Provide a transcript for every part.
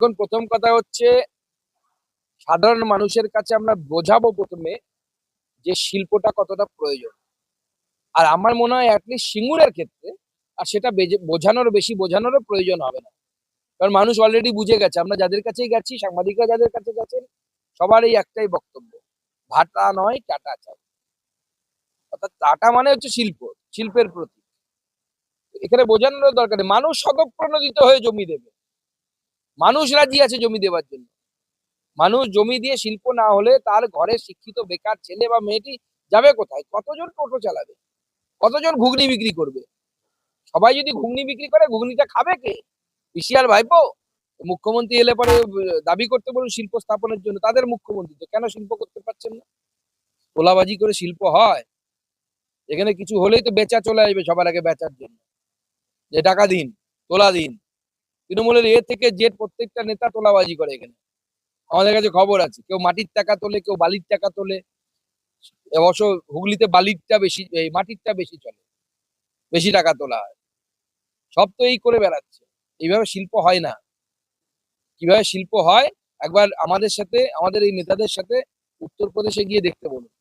এখন প্রথম কথা হচ্ছে সাধারণ মানুষের কাছে আমরা বোঝাবো প্রথমে যে শিল্পটা কতটা প্রয়োজন। আর আমার মনে হয় অ্যাটলিস্ট সিঙ্গুরের ক্ষেত্রে আর সেটা বোঝানোরও প্রয়োজন হবে না। কারণ মানুষ অলরেডি বুঝে গেছে। আমরা যাদের কাছেই গেছি, সাংবাদিকরা যাদের কাছে গেছেন, সবার এই একটাই বক্তব্য, ভাটা নয় টাটা চাই। অর্থাৎ টাটা মানে হচ্ছে শিল্প, শিল্পের প্রতীক। এখানে বোঝানোর দরকার নেই। মানুষ স্বতঃপ্রণোদিত হয়ে জমি দেবে, মানুষ রাজি আছে জমি দেওয়ার জন্য। মানুষ জমি দিয়ে শিল্প না হলে তার ঘরে শিক্ষিত বেকার ছেলে বা মেয়েটি যাবে কোথায়? কতজন টোটো চালাবে? কতজন ঘুগনি বিক্রি করবে? সবাই যদি ঘুগনি বিক্রি করে, ঘুগনিটা খাবে কে? পিসিআর ভাইপো? মুখ্যমন্ত্রী এলে পরে দাবি করতে বলুন শিল্প স্থাপনের জন্য। তাদের মুখ্যমন্ত্রী তো, কেন শিল্প করতে পারছেন না? তোলাবাজি করে শিল্প হয়? এখানে কিছু হলেই তো বেচা চলে আসবে সবার আগে বেচার জন্য, যে টাকা দিন, তোলা দিন। তৃণমূলের এ থেকে জেড প্রত্যেকটা নেতা তোলাবাজি করে এখানে। আমাদের কাছে খবর আছে, কেউ মাটির টাকা তোলে, কেউ বালির টাকা তোলে। অবশ্য হুগলিতে বালিরটা বেশি, এই মাটিরটা বেশি চলে, বেশি টাকা তোলা হয়। সব তো এই করে বেড়াচ্ছে। এইভাবে শিল্প হয় না। কিভাবে শিল্প হয় একবার আমাদের সাথে, আমাদের এই নেতাদের সাথে উত্তরপ্রদেশে গিয়ে দেখতে বলুন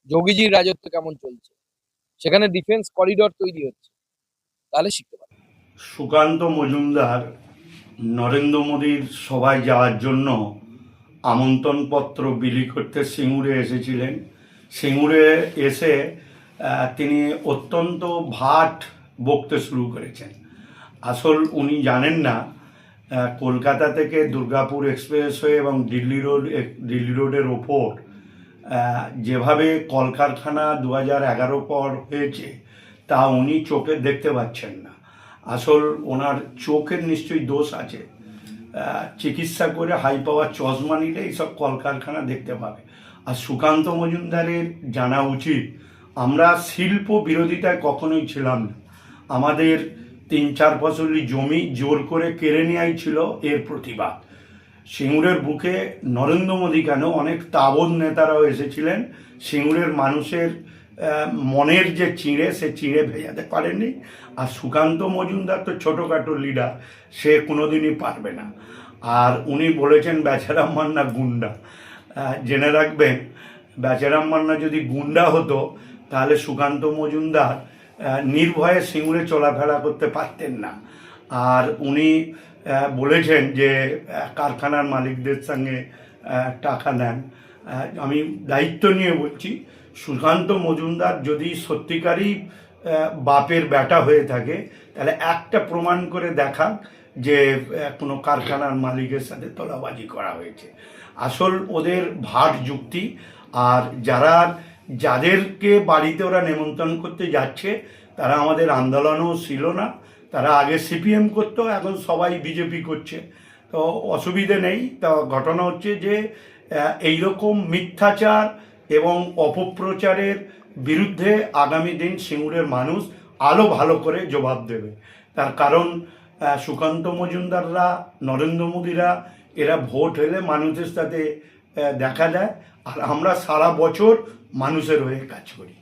যোগীজির রাজত্ব কেমন চলছে। সেখানে ডিফেন্স করিডোর তৈরি হচ্ছে, তাহলে শিখতে পারবে। সুকান্ত মজুমদার নরেন্দ্র মোদীর সভায় যাওয়ার জন্য আমন্ত্রণপত্র বিলি করতে সিঙ্গুরে এসেছিলেন। সিঙ্গুরে এসে তিনি অত্যন্ত ভাট বকতে শুরু করেছেন। আসল উনি জানেন না কলকাতা থেকে দুর্গাপুর এক্সপ্রেসওয়ে এবং দিল্লি রোডের ওপর যেভাবে কলকারখানা 2011 পর হয়েছে তা উনি চোখে দেখতে পাচ্ছেন না। আসল ওনার চোখের নিশ্চয়ই দোষ আছে। চিকিৎসা করে হাই পাওয়ার চশমা নিলে এইসব কলকারখানা দেখতে পাবে। আর সুকান্ত মজুমদারের জানা উচিত, আমরা শিল্প বিরোধিতায় কখনোই ছিলাম না। আমাদের 3-4 ফসলি জমি জোর করে কেড়ে নেওয়াই ছিল এর প্রতিবাদ। সিঙ্গুরের বুকে নরেন্দ্র মোদী কেন, অনেক তাবৎ নেতারাও এসেছিলেন। সিঙ্গুরের মানুষের মনের যে চিঁড়ে, সে চিঁড়ে ভেজাতে পারেনি। আর সুকান্ত মজুমদার তো ছোটোখাটো লিডার, সে কোনোদিনই পারবে না। আর উনি বলেছেন বেচারাম মান্না গুন্ডা। জেনে রাখবেন, বেচারাম মান্না যদি গুন্ডা হতো তাহলে সুকান্ত মজুমদার নির্ভয়ে সিঙ্গুরে চলাফেরা করতে পারতেন না। আর উনি বলেছেন যে কারখানার মালিকদের সঙ্গে টাকা নেন। আমি দায়িত্ব নিয়ে বলছি, সুকান্ত মজুমদার যদি সত্যিকারই বাপের বেটা হয়ে থাকে তাহলে একটা প্রমাণ করে দেখাক যে কোনো কারখানার মালিকের সাথে তোলাবাজি করা হয়েছে। আসল ওদের ভাট যুক্তি। আর যাদেরকে বাড়িতে ওরা নেমন্তন্ন করতে যাচ্ছে তারা আমাদের আন্দোলনও ছিল না। তারা আগে সিপিএম করতো, এখন সবাই বিজেপি করছে, তো অসুবিধে নেই। তো ঘটনা হচ্ছে যে এইরকম মিথ্যাচার এবং অপপ্রচারের বিরুদ্ধে আগামী দিন সিঙ্গুরের মানুষ আরও ভালো করে জবাব দেবে। তার কারণ সুকান্ত মজুমদাররা, নরেন্দ্র মোদীরা, এরা ভোট হলে মানুষের সাথে দেখা যায়। আর আমরা সারা বছর মানুষের হয়ে কাজ করি।